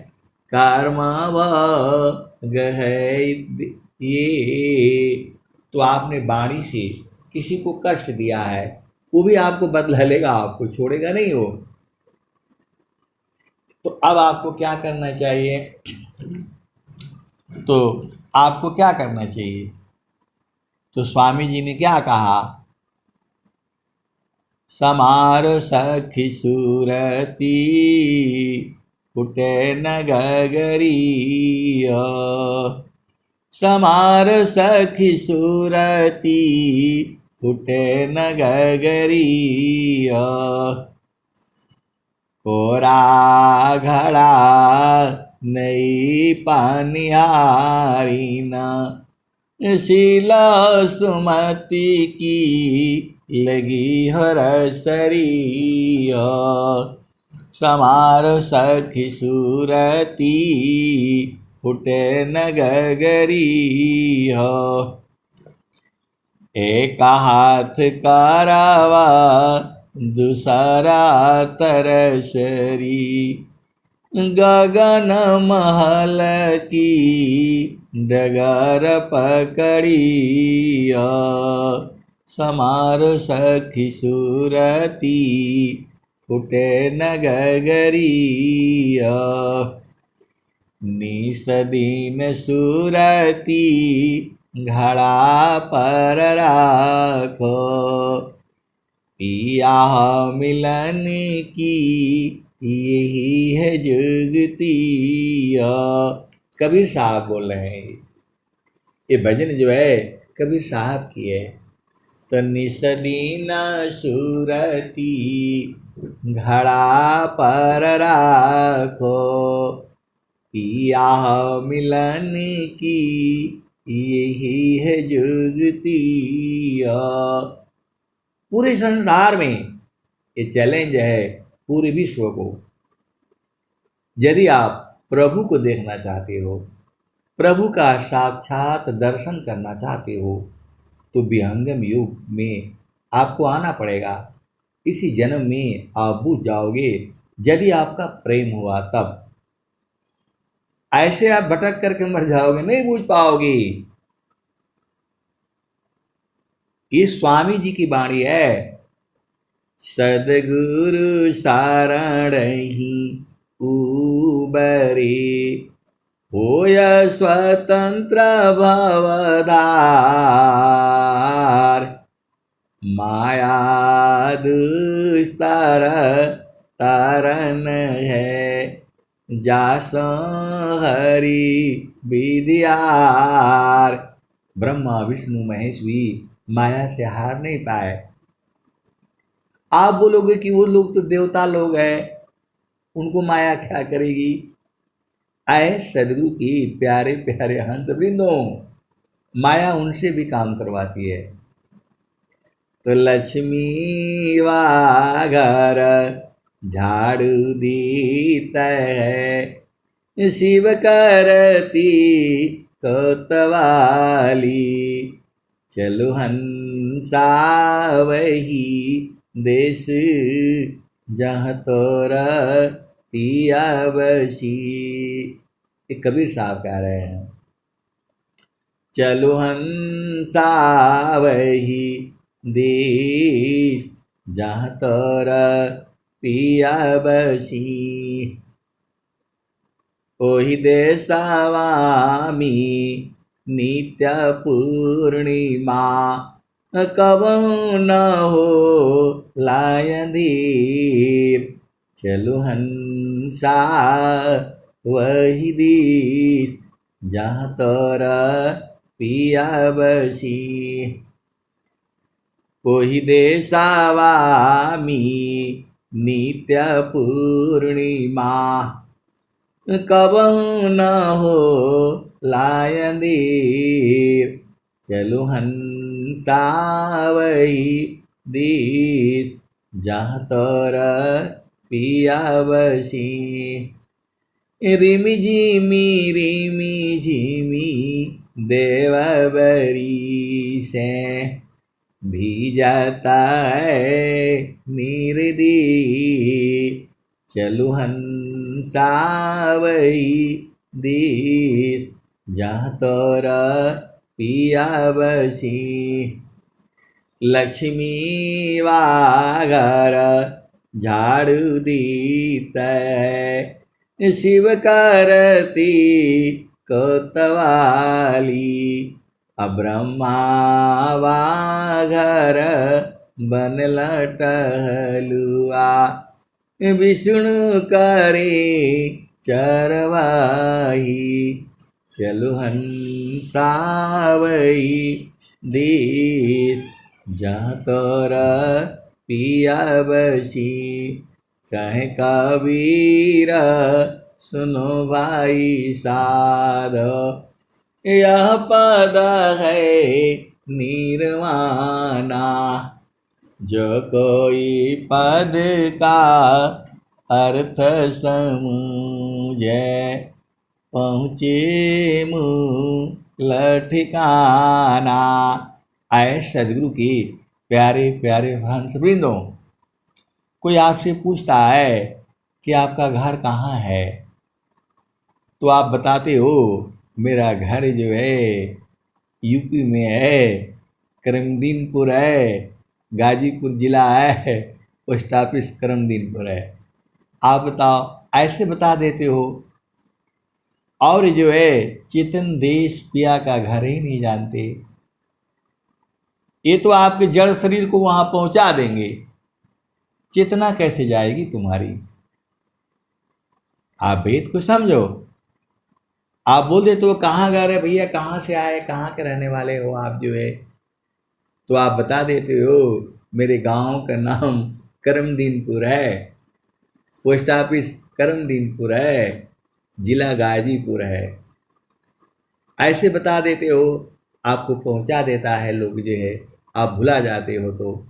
कर्म भोग है ये। तो आपने वाणी से किसी को कष्ट दिया है, वो भी आपको बदला लेगा, आपको छोड़ेगा नहीं वो। तो अब आपको क्या करना चाहिए, तो आपको क्या करना चाहिए, तो स्वामी जी ने क्या कहा, समार सखी सूरती फुटे न गगरिया समार सखी सूरती फुटे न गगरिया कोरा घड़ा नई पानिहारी न शीला सुमति की लगी हरसरिया समार सखी सूरती फुटे न गगरिया एक हाथ करावा दूसरा तरसरी गगन महल की डगर पकड़िया समार सखी सूरती फुटे न गगरिया निस दिन सूरती घड़ा पर राखो पिया मिलन की यही है जुगती। कबीर साहब बोल रहे हैं, ये भजन जो है कबीर साहब की है। तो निसदीना सूरती घड़ा पर राखो पिया मिलन की यही है जुगती। पूरे संसार में ये चैलेंज है पूरे विश्व को। यदि आप प्रभु को देखना चाहते हो, प्रभु का साक्षात दर्शन करना चाहते हो, तो विहंगम युग में आपको आना पड़ेगा। इसी जन्म में आप बूझ जाओगे, यदि आपका प्रेम हुआ तब। ऐसे आप भटक करके मर जाओगे, नहीं बूझ पाओगे। ये स्वामी जी की वाणी है, सदगुरु सारण ही उबरे होय स्वतंत्र भवधार माया दुस्तर तरन है जासो हरि विद्यार। ब्रह्मा विष्णु महेश भी माया से हार नहीं पाए। आप बोलोगे कि वो लोग तो देवता लोग हैं, उनको माया क्या करेगी। आए सदगुरु की प्यारे प्यारे हंस वृंदों, माया उनसे भी काम करवाती है। तो लक्ष्मी वागर झाड़ू दीत है शिव करती कोतवाली चलो हंसा वही देश जहाँ तोरा पिया बसी। एक कबीर साहब कह रहे हैं, चलो हंसा वही देश जहाँ तोरा पिया बसी। ओहि देशवामी नित्य पूर्णिमा कबहु न हो लायंधीर चलो हंसा वही देश जहाँ तोरा पिया बसी। ओहि देशवामी नित्य पूर्णिमा कबहु न हो लायंधीर चलो हंसा वही देश जहाँ तोरा पिया बसी। रिमि झिमी देव बरी से भी जाता है निर्दी चलो हंसा वही देश जहाँ तोरा पिया बसी। लक्ष्मी वागर झाड़ू दीत है शिव करती कोतवाली ब्रह्मा वाघर बनला टहलुआ, विष्णु करे चरवाही, चलु हंसावई देश, जहाँ तोरा पिया बसी, कहे कबीर सुनो भाई साध, यह पद है निर्वाणा, जो कोई पद का अर्थ समझे, पहुँचे मूल ठिकाना। आए सदगुरु की प्यारे प्यारे हंसवृंदों, कोई आपसे पूछता है कि आपका घर कहाँ है, तो आप बताते हो मेरा घर जो है यूपी में है, करमदीनपुर है, गाजीपुर जिला है, पोस्ट ऑफिस करमदीनपुर है। आप बताओ, ऐसे बता देते हो। और जो है चेतन देश पिया का घर ही नहीं जानते। ये तो आपके जड़ शरीर को वहां पहुंचा देंगे, चेतना कैसे जाएगी तुम्हारी। आप वेद को समझो। आप बोल देते हो कहाँ घर है भैया, कहाँ से आए, कहाँ के रहने वाले हो आप जो है, तो आप बता देते हो मेरे गांव का नाम करमदीनपुर है, पोस्ट ऑफिस करमदीनपुर है, जिला गाजीपुर है। ऐसे बता देते हो, आपको पहुंचा देता है लोग जो है, आप भुला जाते हो तो।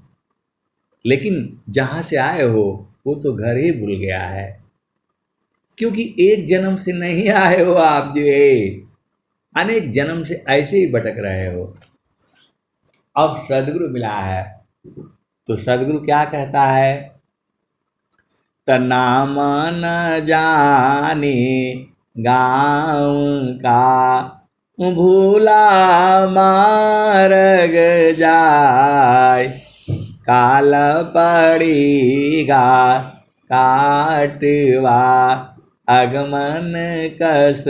लेकिन जहाँ से आए हो वो तो घर ही भूल गया है, क्योंकि एक जन्म से नहीं आए हो आप जो है, अनेक जन्म से ऐसे ही भटक रहे हो। अब सदगुरु मिला है तो सदगुरु क्या कहता है, नाम न जाने गाँव का, भूला मार्ग जाय, काल पड़ेगा काटवा, आगमन कस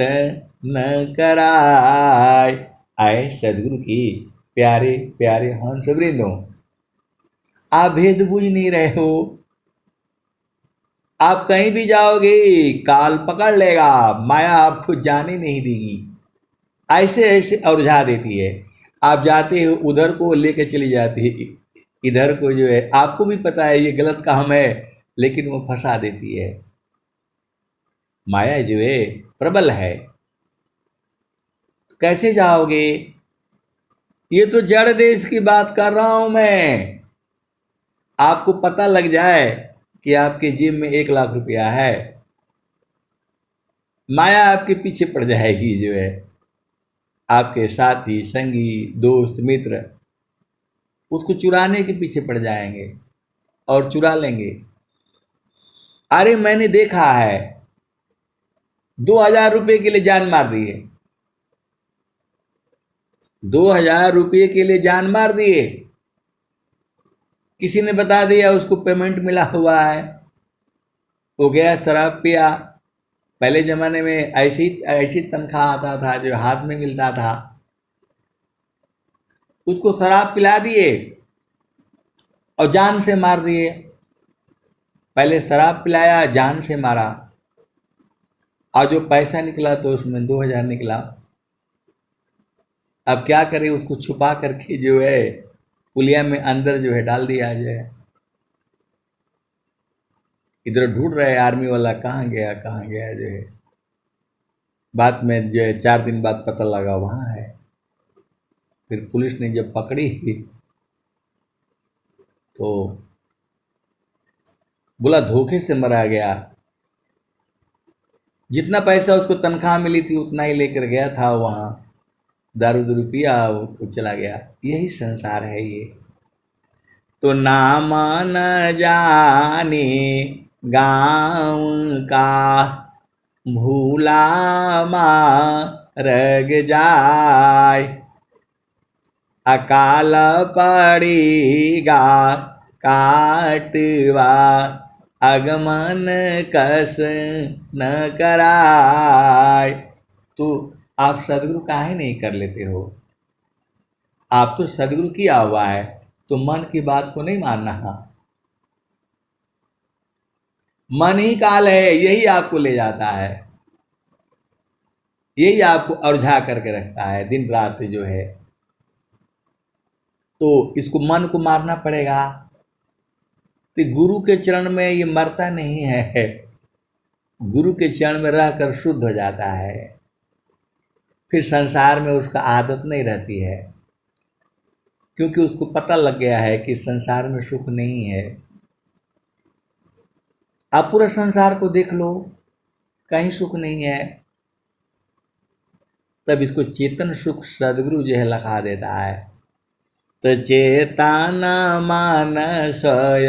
न कराय। आए सदगुरु की प्यारे प्यारे हंसवृंदों, आप भेद बूझ नहीं रहे हो। आप कहीं भी जाओगे काल पकड़ लेगा, माया आपको जाने नहीं देगी, ऐसे ऐसे उलझा देती है। आप जाते हो उधर को लेके चली जाती है, इधर को जो है आपको भी पता है ये गलत काम है, लेकिन वो फंसा देती है। माया जो है प्रबल है, कैसे जाओगे। ये तो जड़ देश की बात कर रहा हूं मैं। आपको पता लग जाए कि आपके जेब में 1 लाख रुपया है, माया आपके पीछे पड़ जाएगी जो है, आपके साथी संगी दोस्त मित्र उसको चुराने के पीछे पड़ जाएंगे और चुरा लेंगे। अरे मैंने देखा है 2000 रुपये के लिए जान मार दी है, 2000 रुपये के लिए जान मार दिए। किसी ने बता दिया उसको पेमेंट मिला हुआ है, वो गया शराब पिया। पहले जमाने में ऐसी तनख्वाह आता था जो हाथ में मिलता था, उसको शराब पिला दिए और जान से मार दिए। पहले शराब पिलाया, जान से मारा, और जो पैसा निकला तो उसमें 2000 निकला। अब क्या करे, उसको छुपा करके जो है पुलिया में अंदर जो है डाल दिया जाए। इधर ढूंढ रहे आर्मी वाला कहाँ गया जो है। बाद में जो है 4 दिन बाद पता लगा वहाँ है। फिर पुलिस ने जब पकड़ी तो बोला धोखे से मरा गया, जितना पैसा उसको तनख्वाह मिली थी उतना ही लेकर गया था वहाँ, दारू दूरू पिया वो चला गया। यही संसार है ये। तो नाम न जाने गाँव का, भूला मार्ग जाय, अकाल पड़ेगा काटवा, आगमन कस न कराय। तो आप सदगुरु काहे नहीं कर लेते हो। आप तो सदगुरु किया हुआ है, तो मन की बात को नहीं मानना। मन ही काल है, यही आपको ले जाता है, यही आपको उलझा करके रखता है दिन रात जो है। तो इसको मन को मारना पड़ेगा। तो गुरु के चरण में ये मरता नहीं है, गुरु के चरण में रहकर शुद्ध हो जाता है। फिर संसार में उसका आदत नहीं रहती है, क्योंकि उसको पता लग गया है कि संसार में सुख नहीं है। आप पूरा संसार को देख लो, कहीं सुख नहीं है। तब इसको चेतन सुख सदगुरु जो है लखा देता है। तो चेतन मानसय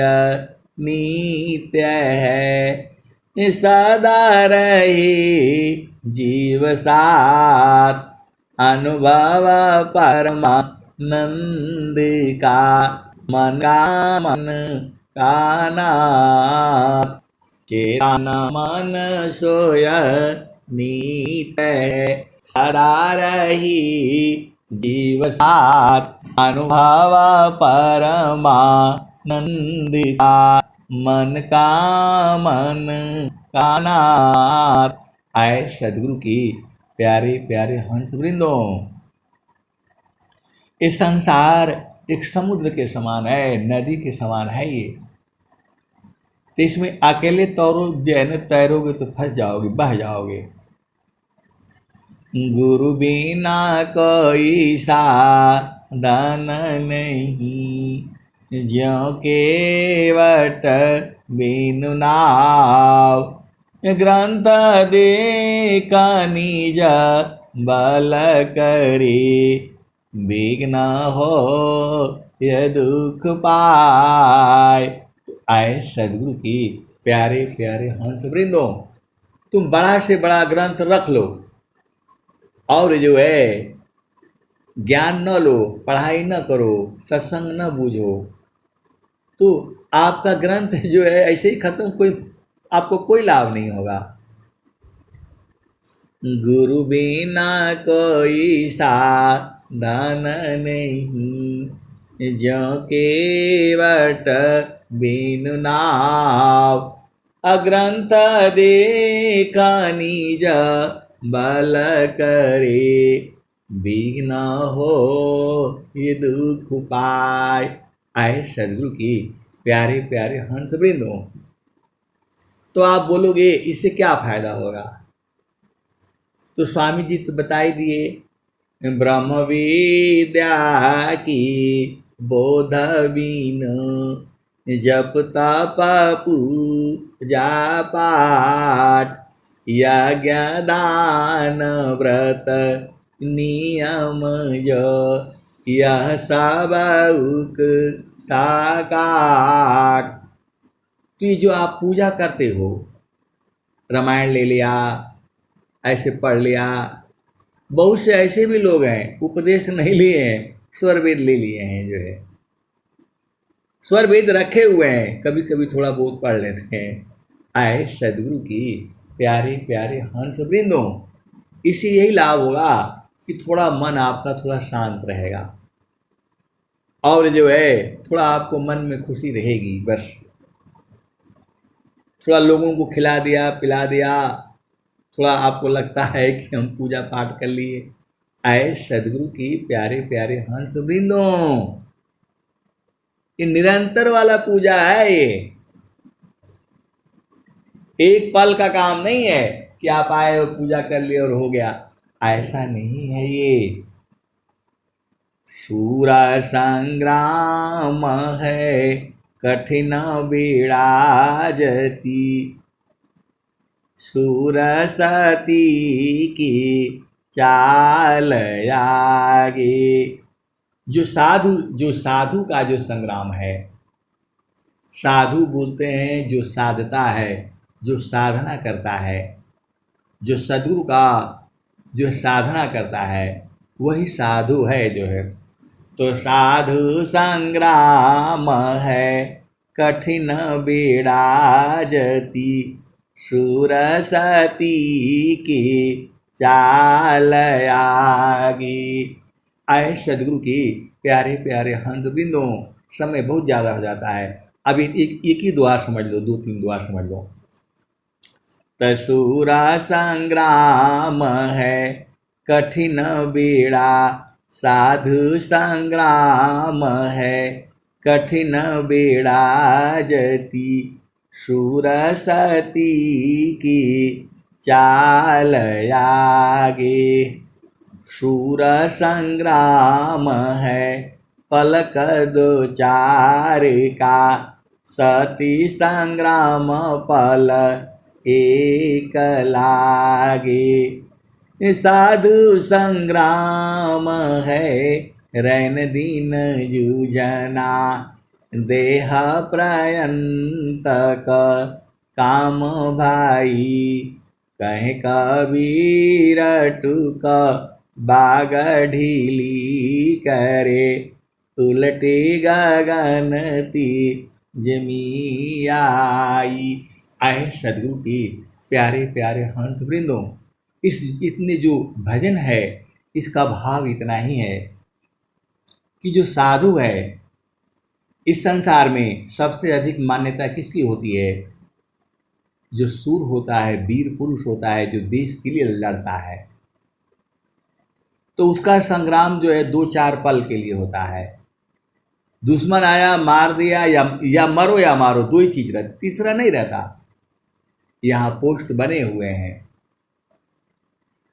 नित्य है, सदा रही जीव साथ, अनुभव परमानंद का मन का नाथ। चेतन मन सोय नित्य सदा रही जीव साथ, अनुभव परमानंद का मन का नाथ। आए सदगुरु की प्यारे प्यारे हंस वृंदों, ये संसार एक समुद्र के समान है, नदी के समान है ये। तो इसमें अकेले तैरोगे तो फंस जाओगे, बह जाओगे। गुरु बिना कोई साधन नहीं, ज्यों केवट बिनु नाव। ग्रंथ देख निज बल करी, विघ्न हो ये दुख पाए। आए सदगुरु की प्यारे प्यारे हंस वृंदों, तुम बड़ा से बड़ा ग्रंथ रख लो और जो है ज्ञान न लो, पढ़ाई न करो, सत्संग न बूझो, तो आपका ग्रंथ जो है ऐसे ही खत्म, कोई आपको कोई लाभ नहीं होगा। गुरु बिना कोई साधन नहीं, ज्यों केवट बिनु नाव। अग्रंथ देख निज बल करे, विघ्न हो ये दुख पाए। आए सदगुरु की प्यारे प्यारे हंस वृंदों, तो आप बोलोगे इससे क्या फायदा होगा? तो स्वामी जी तो बता ही दिए, ब्रह्म विद्या की बोध बिन, जप तप पूजा पाठ, यज्ञ दान व्रत नियम जो, यह सब काट। तो ये जो आप पूजा करते हो, रामायण ले लिया, ऐसे पढ़ लिया, बहुत से ऐसे भी लोग हैं उपदेश नहीं लिए हैं, स्वर वेद ले लिए हैं, जो है स्वर वेद रखे हुए हैं, कभी कभी थोड़ा बहुत पढ़ लेते हैं। आए सदगुरु की प्यारे प्यारे हंस वृंदों, इससे यही लाभ होगा कि थोड़ा मन आपका थोड़ा शांत रहेगा, और जो है थोड़ा आपको मन में खुशी रहेगी। बस थोड़ा लोगों को खिला दिया पिला दिया, थोड़ा आपको लगता है कि हम पूजा पाठ कर लिए। आए सदगुरु की प्यारे प्यारे हंस वृंदों, ये निरंतर वाला पूजा है। ये एक पल का काम नहीं है कि आप आए और पूजा कर लिए और हो गया, ऐसा नहीं है। ये शूर संग्राम है, कठिन बिराजती, सूर सती की चाल आगे। जो साधु का जो संग्राम है, साधु बोलते हैं जो साधता है, जो साधना करता है, जो सद्गुरु का जो साधना करता है वही साधु है जो है। तो साधु संग्राम है, कठिन बिराजती, सूर सती की चाल आगी। आए सदगुरु की प्यारे प्यारे हंस बिंदों, समय बहुत ज़्यादा हो जाता है। अब एक ही द्वार समझ लो, 2-3 द्वार समझ लो। तसूरा संग्राम है कठिन बेड़ा, साधु संग्राम है कठिन बेड़ा, जति शूर सती की चाल आगे। शूर संग्राम है पलक दो चार का, सती संग्राम पल एक लागे। साधु संग्राम है रैन दिन जूझना, देह प्रयंतक काम भाई। कहे कबीर टूक बाग ढीली करे, उलटी गगनती जमी आई। आए सदगुरु की प्यारे प्यारे हंस वृंदों, इस इतने जो भजन है इसका भाव इतना ही है कि जो साधु है इस संसार में सबसे अधिक मान्यता किसकी होती है? जो सूर होता है, वीर पुरुष होता है, जो देश के लिए लड़ता है, तो उसका संग्राम जो है 2-4 पल के लिए होता है। दुश्मन आया मार दिया, या मरो या मारो, 2 ही चीज रहती, तीसरा नहीं रहता। यहाँ पोस्ट बने हुए हैं,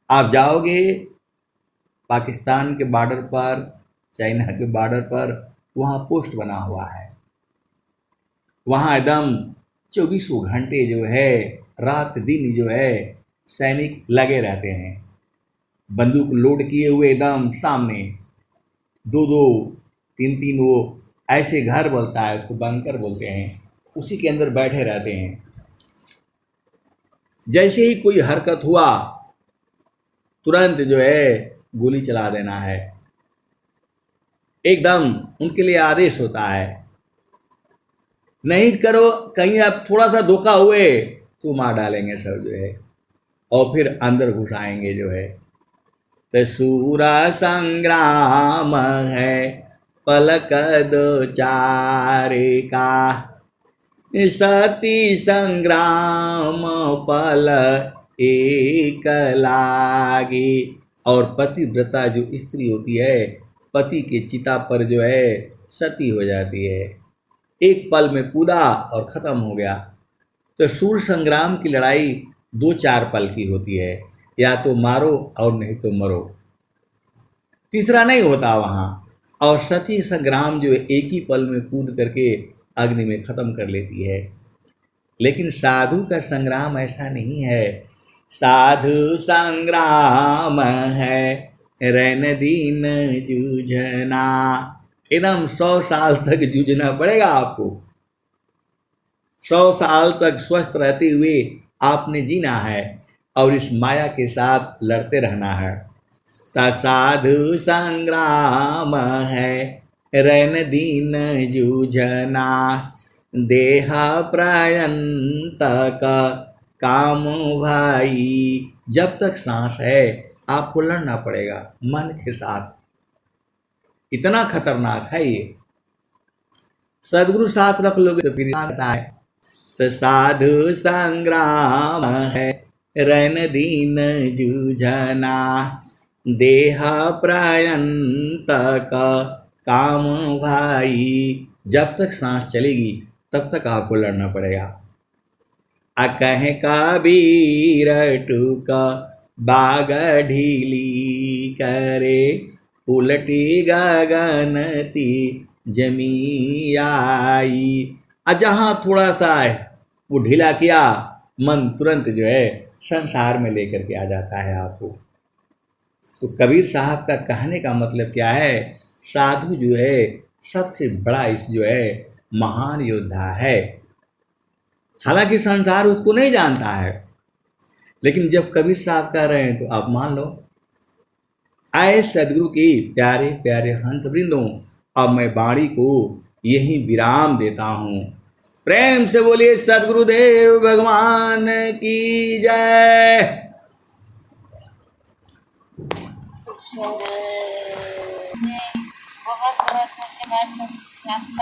आप जाओगे पाकिस्तान के बॉर्डर पर, चाइना के बॉर्डर पर, वहाँ पोस्ट बना हुआ है। वहाँ एकदम 24 घंटे जो है, रात दिन जो है सैनिक लगे रहते हैं, बंदूक लोड किए हुए एकदम सामने, 2-2, 3-3 वो ऐसे घर बोलता है, उसको बंकर बोलते हैं, उसी के अंदर बैठे रहते हैं। जैसे ही कोई हरकत हुआ तुरंत जो है गोली चला देना है, एकदम उनके लिए आदेश होता है। नहीं करो, कहीं आप थोड़ा सा धोखा हुए तो मार डालेंगे सब जो है, और फिर अंदर घुसाएंगे जो है। तसूरा संग्राम है पलक दो चार का, सती संग्राम पल एक लागे। और पतिव्रता जो स्त्री होती है, पति के चिता पर जो है सती हो जाती है, एक पल में कूदा और ख़त्म हो गया। तो सूर संग्राम की लड़ाई 2-4 पल की होती है, या तो मारो और नहीं तो मरो, तीसरा नहीं होता वहाँ। और सती संग्राम जो एक ही पल में कूद करके अग्नि में ख़त्म कर लेती है। लेकिन साधु का संग्राम ऐसा नहीं है। साधु संग्राम है रैन दिन जूझना, एकदम 100 साल तक जूझना पड़ेगा आपको। 100 साल तक स्वस्थ रहते हुए आपने जीना है और इस माया के साथ लड़ते रहना है। साधु संग्राम है रैन दिन जूझना, देहा प्रयंतक काम भाई। जब तक सांस है आपको लड़ना पड़ेगा मन के साथ, इतना खतरनाक है ये। सदगुरु साथ रख लोगे तो फिर आता है। तो साधु संग्राम है रैन दिन जूझना, देहा प्रयंतक काम भाई। जब तक सांस चलेगी तब तक आपको लड़ना पड़ेगा। कहे कबीर टूक बाग ढीली करे, उलटी गगनती जमी आई। जहाँ थोड़ा सा है वो ढीला किया, मन तुरंत जो है संसार में लेकर के आ जाता है आपको। तो कबीर साहब का कहने का मतलब क्या है? साधु जो है सबसे बड़ा इस जो है महान योद्धा है। हालांकि संसार उसको नहीं जानता है, लेकिन जब कबीर साहब कह रहे हैं तो आप मान लो। आए सदगुरु की प्यारे प्यारे हंस वृंदों, अब मैं वाणी को यही विराम देता हूँ। प्रेम से बोलिए सदगुरुदेव भगवान की जय। बहुत बहुत धन्यवाद सर।